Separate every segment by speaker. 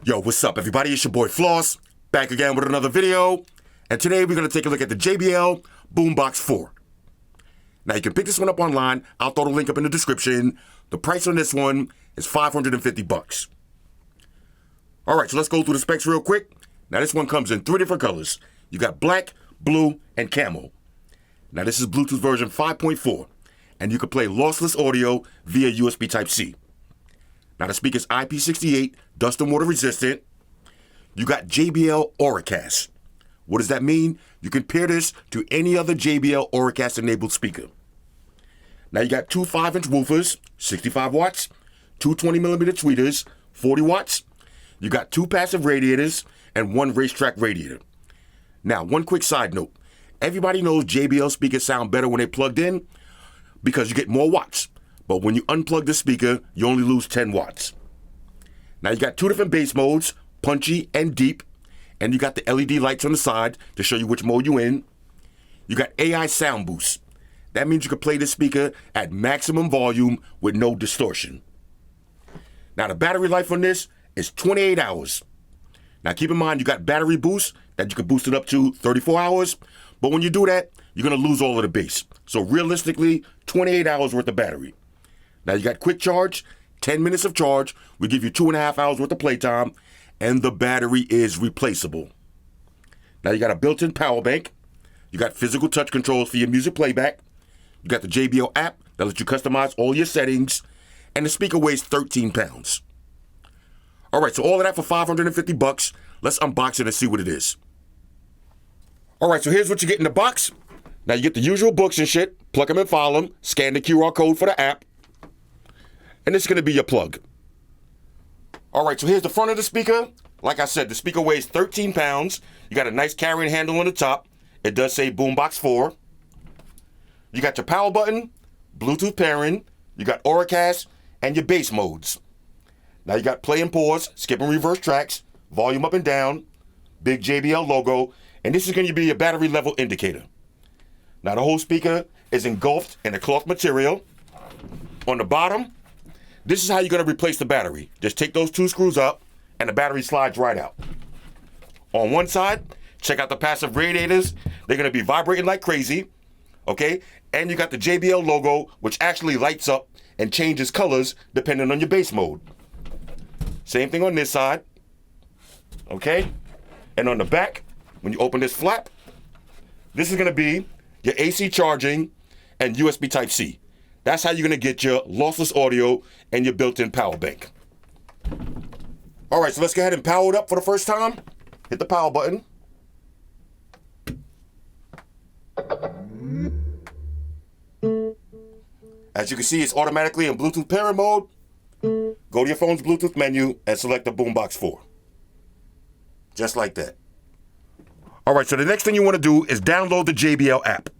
Speaker 1: Yo, what's up, everybody? It's your boy Floss, back again with another video. And today we're going to take a look at the JBL Boombox 4. Now, you can pick this one up online. I'll throw the link up in the description. The price on this one is $550. All right, so let's go through the specs real quick. Now, this one comes in 3 different colors. You got black, blue, and camo. Now, this is Bluetooth version 5.4, and you can play lossless audio via USB Type-C. Now, the speaker's IP68, dust and water resistant. You got JBL OraCast. What does that mean? You can pair this to any other JBL OraCast enabled speaker. Now, you got 2 5-inch woofers, 65 watts, 2 20mm tweeters, 40 watts. You got 2 passive radiators and 1 racetrack radiator. Now, one quick side note. Everybody knows JBL speakers sound better when they're plugged in because you get more watts. But when you unplug the speaker, you only lose 10 watts. Now, you got 2 different bass modes, punchy and deep. And you got the LED lights on the side to show you which mode you're in. You got AI sound boost. That means you can play this speaker at maximum volume with no distortion. Now, the battery life on this is 28 hours. Now, keep in mind, you got battery boost that you can boost it up to 34 hours. But when you do that, you're going to lose all of the bass. So realistically, 28 hours worth of battery. Now, you got quick charge, 10 minutes of charge. We give you 2.5 hours worth of playtime, and the battery is replaceable. Now, you got a built-in power bank. You got physical touch controls for your music playback. You got the JBL app that lets you customize all your settings, and the speaker weighs 13 pounds. All right, so all of that for $550. Let's unbox it and see what it is. All right, so here's what you get in the box. Now, you get the usual books and shit. Plug them and file them. Scan the QR code for the app. And this is going to be your plug. All right, so here's the front of the speaker. Like I said, the speaker weighs 13 pounds. You got a nice carrying handle on the top. It does say Boombox 4. You got your power button, Bluetooth pairing. You got OraCast and your bass modes. Now, you got play and pause, skip and reverse tracks, volume up and down, big JBL logo, and this is going to be your battery level indicator. Now, the whole speaker is engulfed in a cloth material. On the bottom, this is how you're going to replace the battery. Just take those 2 screws up, and the battery slides right out. On one side, check out the passive radiators. They're going to be vibrating like crazy, okay? And you got the JBL logo, which actually lights up and changes colors depending on your bass mode. Same thing on this side, okay? And on the back, when you open this flap, this is going to be your AC charging and USB Type-C. That's how you're going to get your lossless audio and your built-in power bank. All right, so let's go ahead and power it up for the first time. Hit the power button. As you can see, it's automatically in Bluetooth pairing mode. Go to your phone's Bluetooth menu and select the Boombox 4. Just like that. All right, so the next thing you want to do is download the JBL app.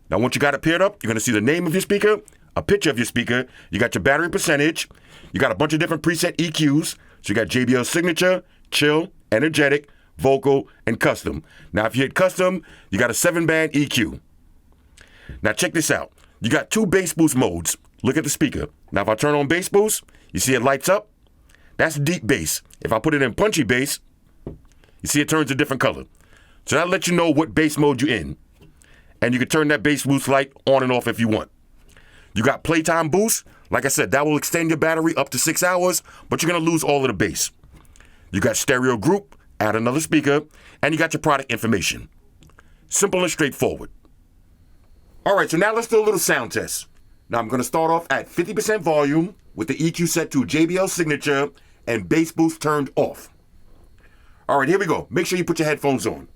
Speaker 1: Now, once you got it paired up, you're going to see the name of your speaker, a picture of your speaker, you got your battery percentage, you got a bunch of different preset EQs. So you got JBL Signature, Chill, Energetic, Vocal, and Custom. Now, if you hit Custom, you got a 7-band EQ. Now, check this out. You got 2 bass boost modes. Look at the speaker. Now, if I turn on bass boost, you see it lights up? That's deep bass. If I put it in punchy bass, you see it turns a different color. So that lets you know what bass mode you're in. And you can turn that bass boost light on and off if you want. You got playtime boost. Like I said, that will extend your battery up to 6 hours, but you're going to lose all of the bass. You got stereo group, add another speaker, and you got your product information. Simple and straightforward. All right, so now let's do a little sound test. Now I'm going to start off at 50% volume with the EQ set to JBL Signature and bass boost turned off. All right, here we go. Make sure you put your headphones on.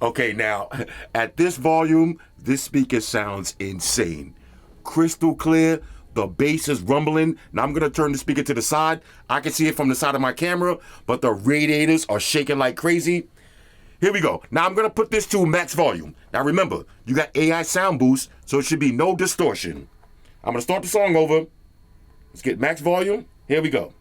Speaker 1: Okay, now, at this volume, this speaker sounds insane. Crystal clear, the bass is rumbling. Now I'm gonna turn the speaker to the side. I can see it from the side of my camera, but the radiators are shaking like crazy. Here we go. Now I'm gonna put this to max volume. Now remember, you got AI sound boost, so it should be no distortion. I'm gonna start the song over. Let's get max volume. Here we go.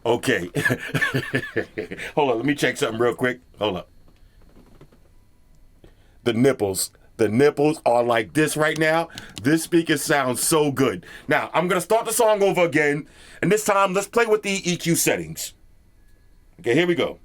Speaker 1: Okay. Hold on, let me check something real quick. Hold up. The nipples are like this right now. This speaker sounds so good. Now, I'm going to start the song over again, and this time, let's play with the EQ settings. Okay, here we go.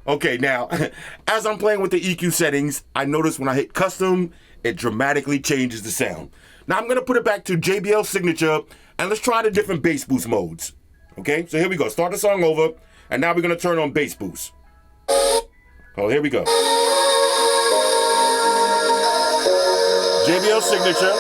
Speaker 1: Okay, now, as I'm playing with the EQ settings, I notice when I hit custom, it dramatically changes the sound. Now I'm going to put it back to JBL signature, and let's try the different bass boost modes. Okay, so here we go. Start the song over, and now we're going to turn on bass boost. Oh, here we go. JBL signature.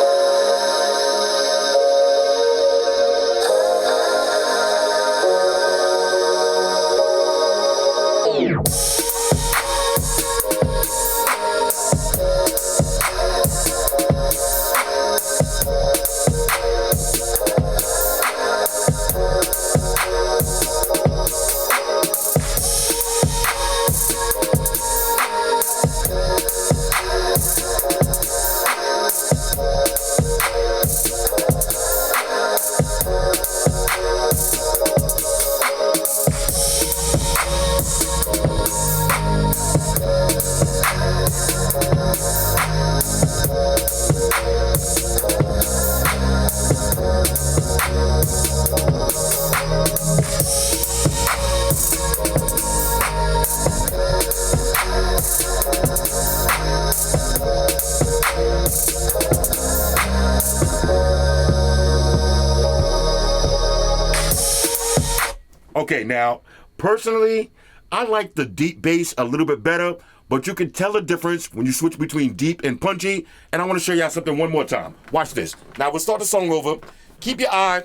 Speaker 1: Okay, now, personally, I like the deep bass a little bit better, but you can tell the difference when you switch between deep and punchy, and I want to show y'all something one more time. Watch this. Now, we'll start the song over. keep your eye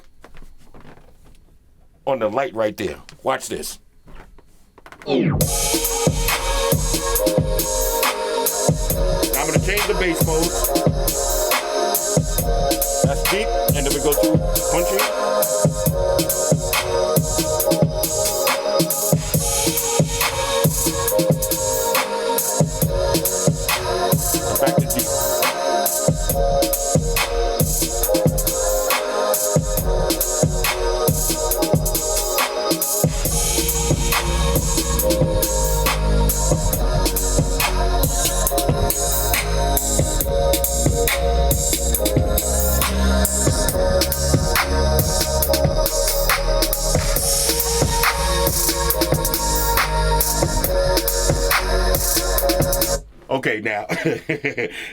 Speaker 1: on the light right there. Watch this. Now I'm going to change the bass mode. That's deep, and then we go to punchy. And back to deep. Okay, now,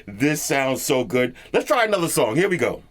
Speaker 1: this sounds so good. Let's try another song. Here we go.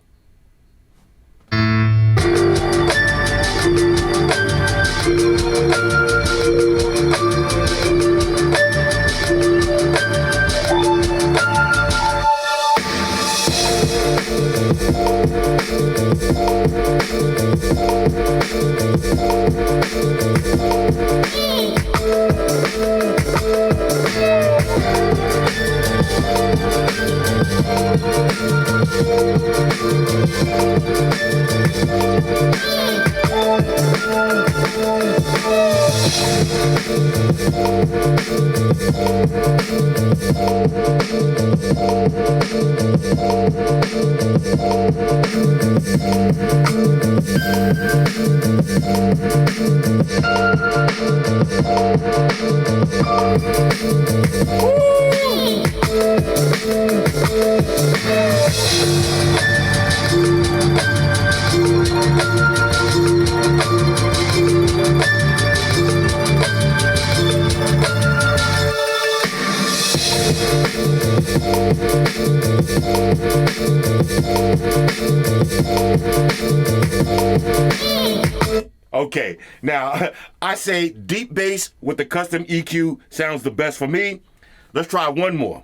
Speaker 1: Okay, now I say deep bass with the custom EQ sounds the best for me. Let's try one more.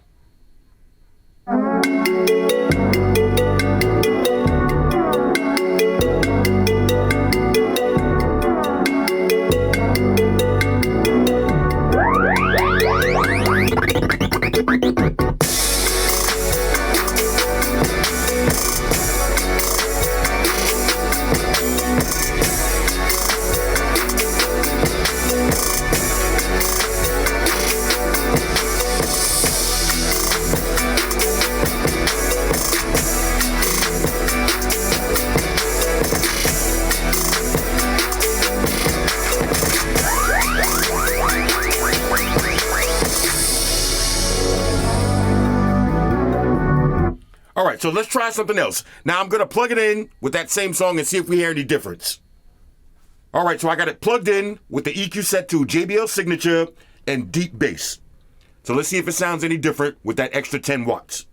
Speaker 1: All right, so let's try something else. Now I'm going to plug it in with that same song and see if we hear any difference. All right, so I got it plugged in with the EQ set to JBL Signature and deep bass. So let's see if it sounds any different with that extra 10 watts.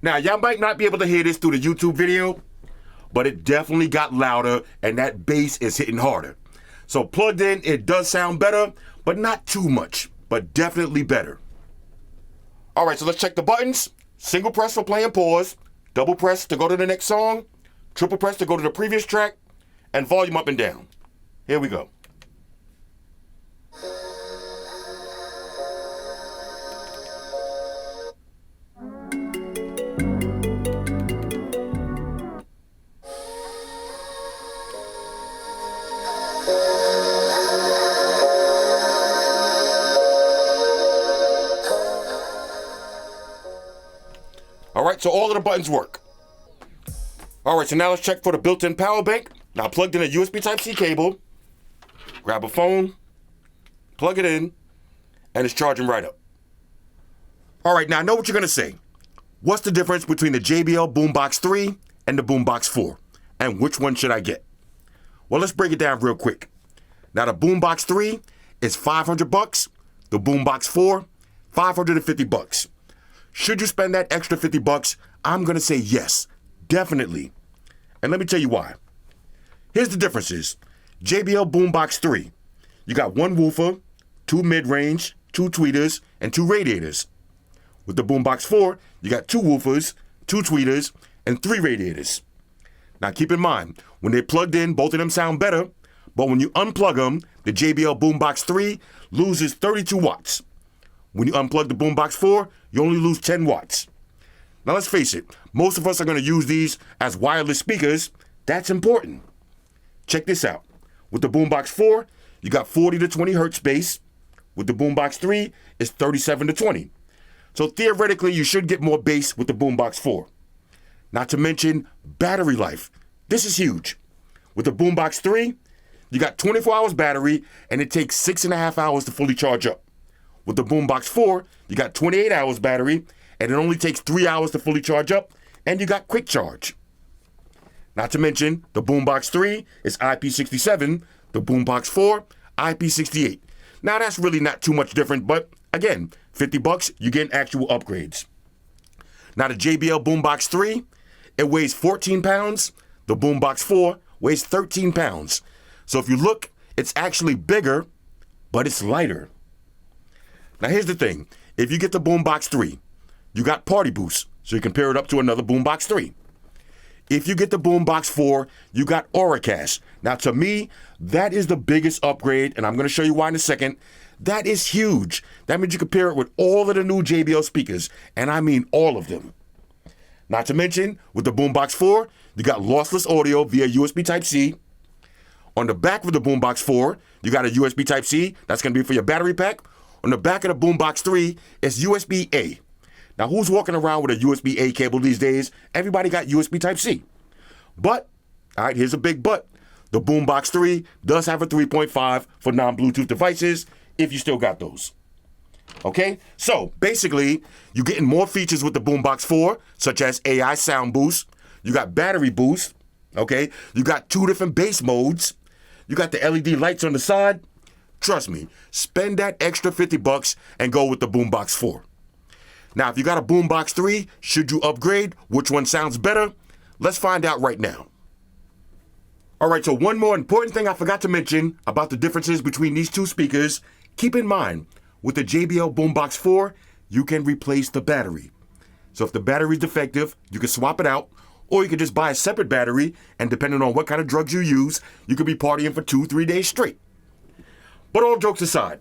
Speaker 1: Now, y'all might not be able to hear this through the YouTube video, but it definitely got louder and that bass is hitting harder. So plugged in, it does sound better, but not too much, but definitely better. All right, so let's check the buttons. Single press for play and pause, double press to go to the next song, triple press to go to the previous track, and volume up and down. Here we go. All right, so all of the buttons work. All right, so now let's check for the built-in power bank. Now plugged in a USB Type-C cable. Grab a phone, plug it in, and it's charging right up. All right, now I know what you're gonna say. What's the difference between the JBL Boombox 3 and the Boombox 4? And which one should I get? Well, let's break it down real quick. Now the Boombox 3 is $500. The Boombox 4, $550. Should you spend that extra $50? I'm gonna say yes, definitely. And let me tell you why. Here's the differences. JBL Boombox 3, you got one woofer, two mid-range, two tweeters, and two radiators. With the Boombox 4, you got two woofers, two tweeters, and three radiators. Now keep in mind, when they're plugged in, both of them sound better, but when you unplug them, the JBL Boombox 3 loses 32 watts. When you unplug the Boombox 4, you only lose 10 watts. Now let's face it, most of us are going to use these as wireless speakers. That's important. Check this out. With the Boombox 4, you got 40 to 20 hertz bass. With the Boombox 3, it's 37 to 20. So theoretically, you should get more bass with the Boombox 4. Not to mention battery life. This is huge. With the Boombox 3, you got 24 hours battery, and it takes 6.5 hours to fully charge up. With the Boombox 4, you got 28 hours battery, and it only takes 3 hours to fully charge up, and you got quick charge. Not to mention, the Boombox 3 is IP67, the Boombox 4, IP68. Now that's really not too much different, but again, $50, you get actual upgrades. Now the JBL Boombox 3, it weighs 14 pounds. The Boombox 4 weighs 13 pounds. So if you look, it's actually bigger, but it's lighter. Now here's the thing. If you get the Boombox 3, you got party boost, so you can pair it up to another Boombox 3. If you get the Boombox 4, you got OraCast. Now to me, that is the biggest upgrade, and I'm going to show you why in a second. That is huge. That means you can pair it with all of the new JBL speakers, and I mean all of them. Not to mention, with the Boombox 4, you got lossless audio via USB Type-C. On the back of the Boombox 4, you got a USB Type-C. That's going to be for your battery pack. On the back of the Boombox 3, it's USB-A. Now, who's walking around with a USB-A cable these days? Everybody got USB Type-C. But, all right, here's a big but. The Boombox 3 does have a 3.5 for non-Bluetooth devices, if you still got those. Okay? So, basically, you're getting more features with the Boombox 4, such as AI sound boost. You got battery boost. Okay? You got 2 different bass modes. You got the LED lights on the side. Trust me, spend that extra $50 and go with the Boombox 4. Now, if you got a Boombox 3, should you upgrade? Which one sounds better? Let's find out right now. All right, so one more important thing I forgot to mention about the differences between these two speakers. Keep in mind, with the JBL Boombox 4, you can replace the battery. So if the battery is defective, you can swap it out, or you can just buy a separate battery, and depending on what kind of drugs you use, you could be partying for 2-3 days straight. But all jokes aside,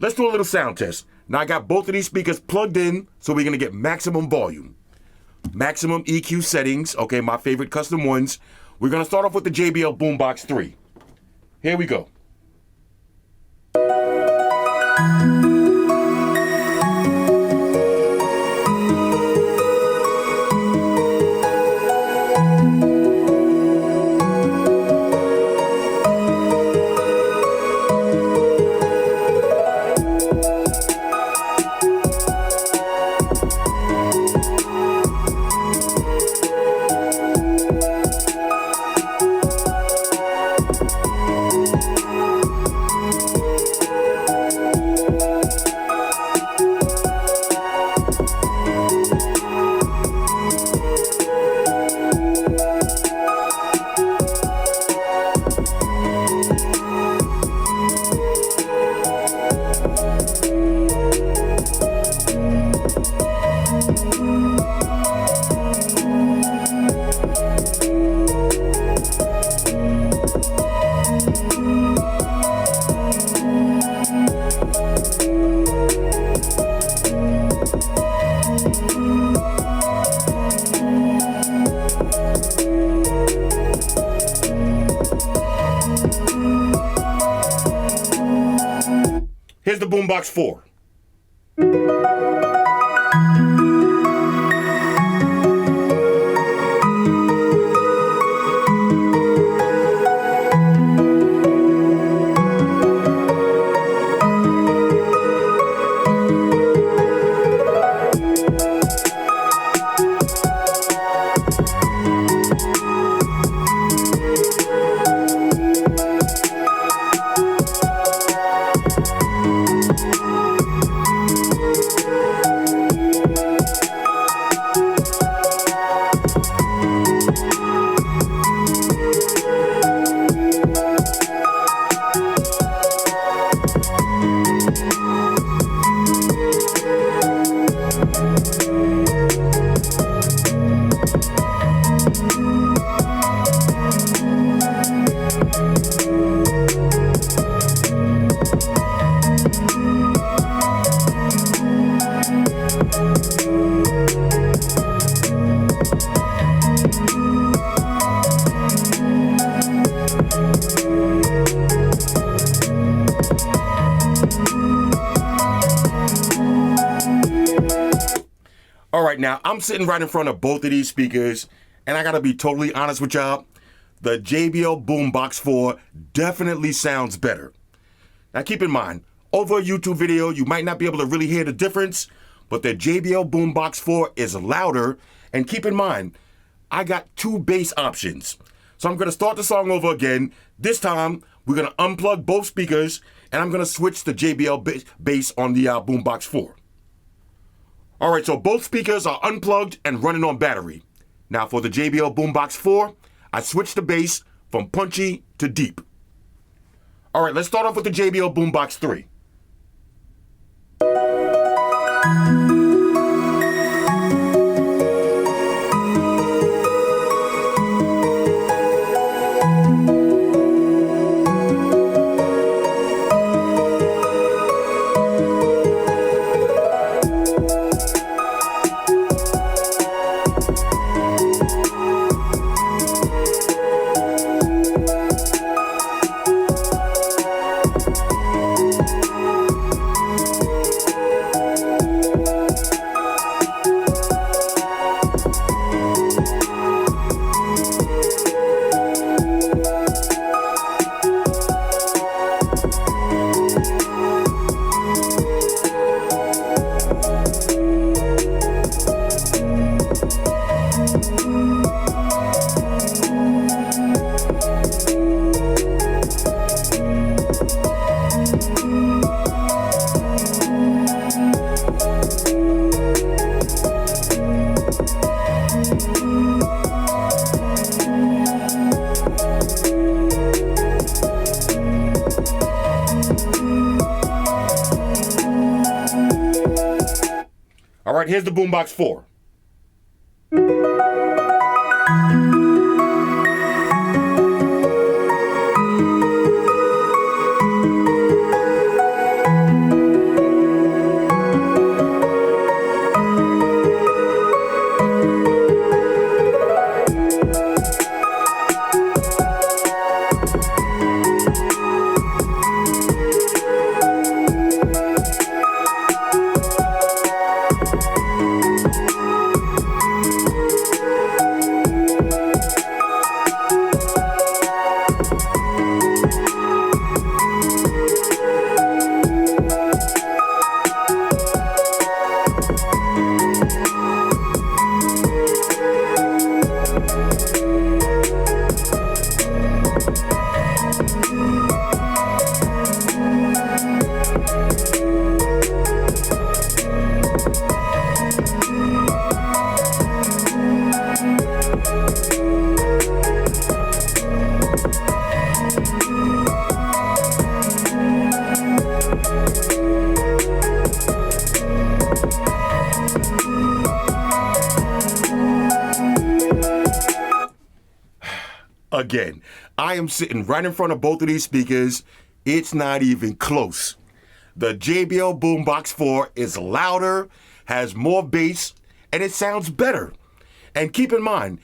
Speaker 1: let's do a little sound test. Now I got both of these speakers plugged in, so we're gonna get maximum volume. Maximum EQ settings, okay, my favorite custom ones. We're gonna start off with the JBL Boombox 3. Here we go. Here's the Boombox 4. now I'm sitting right in front of both of these speakers, and I gotta be totally honest with y'all. The JBL Boombox 4 definitely sounds better. Now keep in mind, over a YouTube video, you might not be able to really hear the difference, but the JBL Boombox 4 is louder. And keep in mind, I got 2 bass options. So I'm gonna start the song over again. This time, we're gonna unplug both speakers, and I'm gonna switch the JBL bass on the Boombox 4. All right, so both speakers are unplugged and running on battery. Now for the JBL Boombox 4, I switched the bass from punchy to deep. All right, let's start off with the JBL Boombox 3. All right, here's the Boombox 4. Again, I am sitting right in front of both of these speakers. It's not even close. The JBL Boombox 4 is louder, has more bass, and it sounds better. And keep in mind,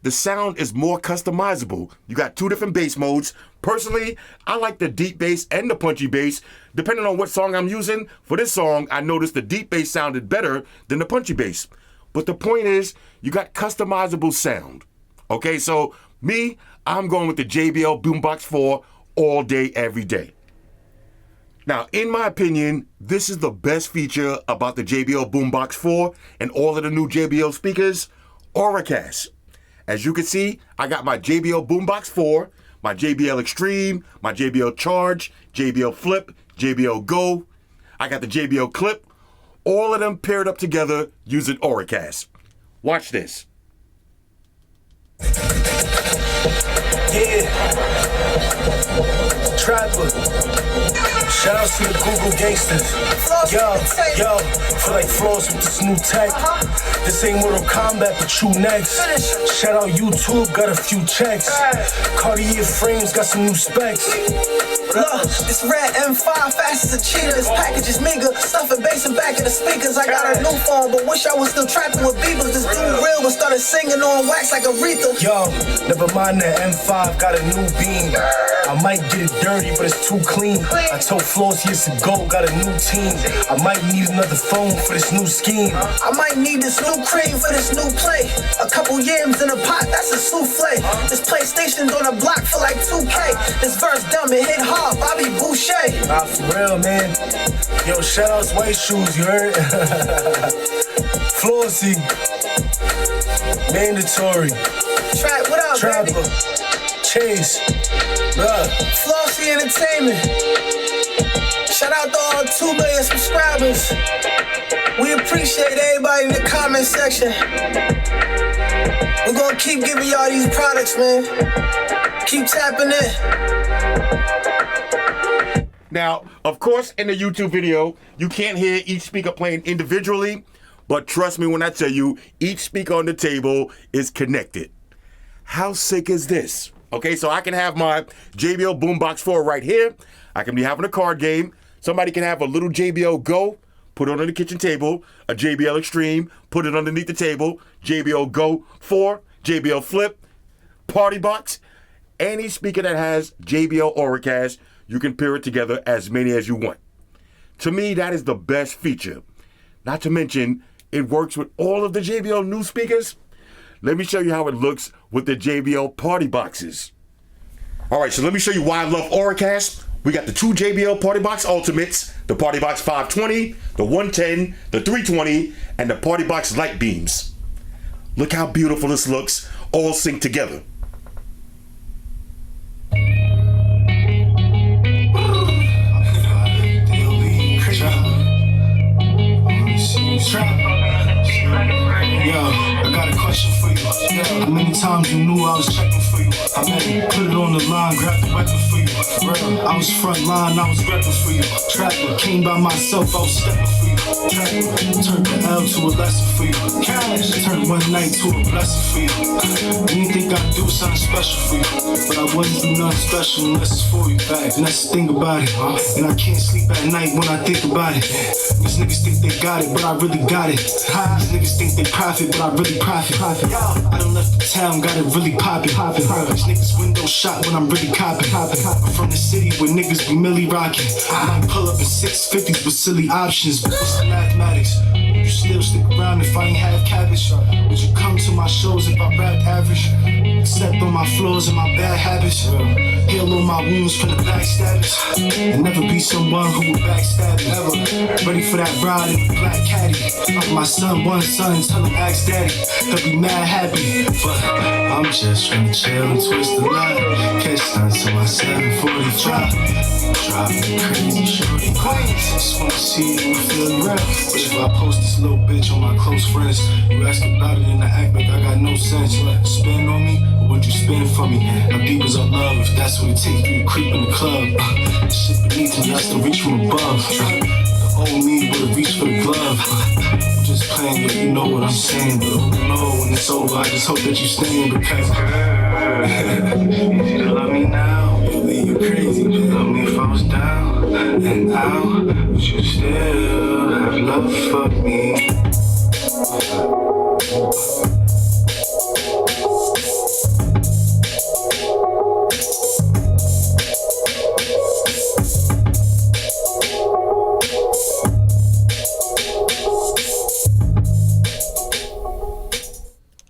Speaker 1: the sound is more customizable. You got 2 different bass modes. Personally, I like the deep bass and the punchy bass. Depending on what song I'm using, for this song, I noticed the deep bass sounded better than the punchy bass. But the point is, you got customizable sound. Okay, so me, I'm going with the JBL Boombox 4 all day, every day. Now, in my opinion, this is the best feature about the JBL Boombox 4 and all of the new JBL speakers, OraCast. As you can see, I got my JBL Boombox 4, my JBL Extreme, my JBL Charge, JBL Flip, JBL Go. I got the JBL Clip, all of them paired up together using OraCast. Watch this.
Speaker 2: Yeah, Trapper. Shout out to the Google gangsters. Yo, feel like Flossy with this new tech. This ain't Mortal Kombat, but you next. Shout out YouTube, got a few checks. Cartier frames, got some new specs.
Speaker 3: Look, this red M5, fast as a cheetah. This package is meager, stuffing bass and back of the speakers. I got a new phone, but wish I was still trapping with beavers. This dude real, but started singing on wax like Aretha.
Speaker 2: Yo, never mind that M5, got a new beam. I might get it dirty, but it's too clean. I told Flossy it's a go, got a new team. I might need another phone for this new scheme.
Speaker 3: I might need this new cream for this new play. A couple yams in a pot, that's a souffle. This PlayStation's on a block for like 2K. This verse dumb, it hit hard, Bobby Boucher.
Speaker 2: Nah, for real, man. Yo, shout outs White Shoes, you heard? Flossy. Mandatory.
Speaker 3: Trap, what up,
Speaker 2: Trapper.
Speaker 3: baby?
Speaker 2: Chase. Bruh.
Speaker 3: Flossy Entertainment. Shout out to all 2 million subscribers. We appreciate everybody in the comment section. We're gonna keep giving y'all these products, man. Keep tapping in.
Speaker 1: Now, of course, in the YouTube video, you can't hear each speaker playing individually, but trust me when I tell you, each speaker on the table is connected. How sick is this? Okay, so I can have my JBL Boombox 4 right here. I can be having a card game. Somebody can have a little JBL Go, put it on the kitchen table, a JBL Extreme, put it underneath the table, JBL Go 4, JBL Flip, Party Box. Any speaker that has JBL OraCast, you can pair it together as many as you want. To me, that is the best feature. Not to mention, it works with all of the JBL new speakers. Let me show you how it looks with the JBL Party Boxes. All right, so let me show you why I love OraCast. We got the 2 JBL Party Box Ultimates, the Party Box 520, the 110, the 320, and the Party Box Light Beams. Look how beautiful this looks, all synced together.
Speaker 2: Yo, I got a question for you. How many times you knew I was checking for you? I mean, put it on the line, grab the weapon for you. For real, I was front line, I was repping for you. Trapper, came by myself, I was stepping for you. Trapper, turned the L to a lesson for you. Cash, turned one night to a blessing for you. Anything I do something special for you. But I wouldn't do nothing special unless it's for you. And that's the thing about it. And I can't sleep at night when I think about it. These niggas think they got it, but I really got it. These niggas think they profit, but I really profit. I done left the town, got it really poppin'. These niggas window shot when I'm really copping. I'm from the city where niggas be milli rockin'. I might pull up in 650s with silly options, but what's the mathematics? Would you still stick around if I ain't have cabbage? Would you come to my shows if I rap average? Except on my flaws and my bad habits. Heal all my wounds from the backstabbers. And never be someone who will backstab me. Never. Ready for that ride in the black caddy. My son, one son, tell him ask daddy. They'll be mad happy. But I'm just trying to chill and twist the line. Catch time to my 745. Dropping crazy shorty queens. Just wanna see you and feel real. But if I post this little bitch on my close friends, you ask about it and I act like I got no sense. Spend on me, or would you spend for me? How deep is our love if that's what it takes you to creep in the club? Shit beneath me, I still reach from above. The old me would've reached for the glove. I'm just playing, but you know what I'm saying. But oh no, when it's over, I just hope that you stay because easy to love me now. Really, you crazy, but love me if I was down and out. Would you still have love for me?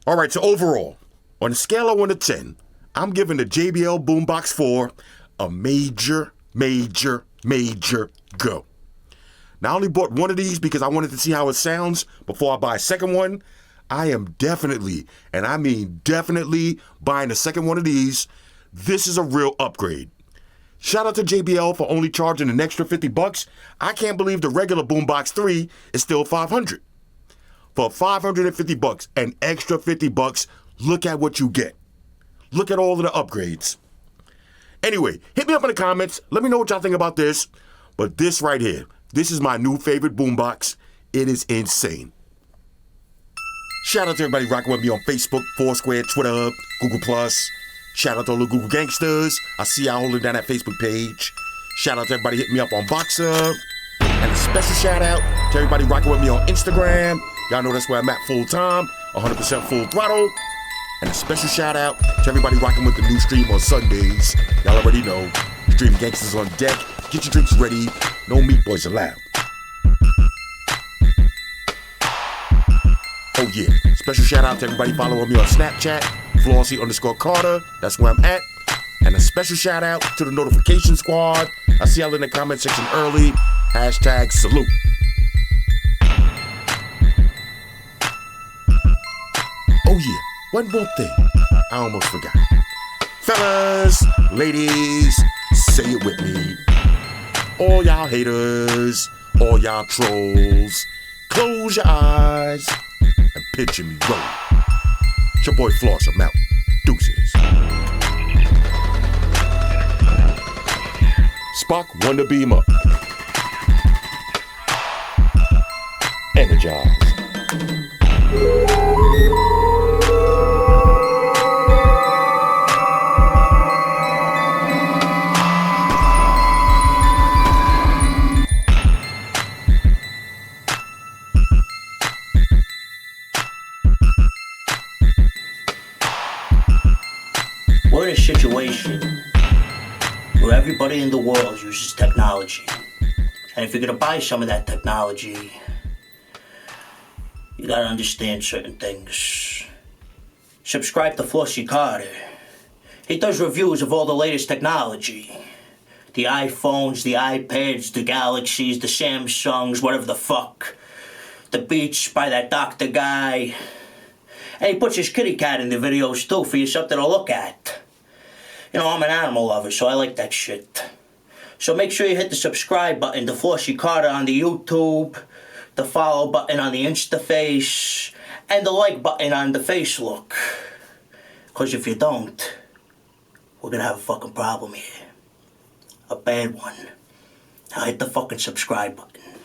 Speaker 1: All right, so overall, on a scale of 1 to 10, I'm giving the JBL Boombox 4 a major go. Now, I only bought one of these because I wanted to see how it sounds before I buy a second one. I am definitely, and I mean definitely, buying a second one of these. This is a real upgrade. Shout out to JBL for only charging an extra $50. I can't believe the regular Boombox 3 is still $500. For $550, an extra $50, look at what you get. Look at all of the upgrades. Anyway, hit me up in the comments. Let me know what y'all think about this. But this right here, this is my new favorite boombox. It is insane. Shout out to everybody rocking with me on Facebook, Foursquare, Twitter, Google+. Shout out to all the Google gangsters. I see y'all holding down that Facebook page. Shout out to everybody hitting me up on Voxer. And a special shout out to everybody rocking with me on Instagram. Y'all know that's where I'm at full time, 100% full throttle. And a special shout out to everybody rocking with the new stream on Sundays. Y'all already know. Stream Gangsters on deck. Get your drinks ready. No meat boys allowed. Oh yeah. Special shout out to everybody following me on Snapchat. Flossy_Carter. That's where I'm at. And a special shout out to the notification squad. I see y'all in the comment section early. Hashtag salute. Oh yeah. One more thing. I almost forgot. Fellas, ladies, say it with me. All y'all haters, all y'all trolls, close your eyes and picture me roll. It's your boy Floss, I'm out. Deuces. Spock, Wonder Beam up. Energize.
Speaker 4: We're in a situation where everybody in the world uses technology. And if you're gonna buy some of that technology, you gotta understand certain things. Subscribe to Flossy Carter. He does reviews of all the latest technology. The iPhones, the iPads, the Galaxies, the Samsungs, whatever the fuck. The Beats by that doctor guy. And he puts his kitty cat in the videos too for you something to look at. You know, I'm an animal lover, so I like that shit. So make sure you hit the subscribe button to Flossy Carter on the YouTube, the follow button on the Instaface, and the like button on the Facebook. Because if you don't, we're gonna have a fucking problem here. A bad one. Now hit the fucking subscribe button.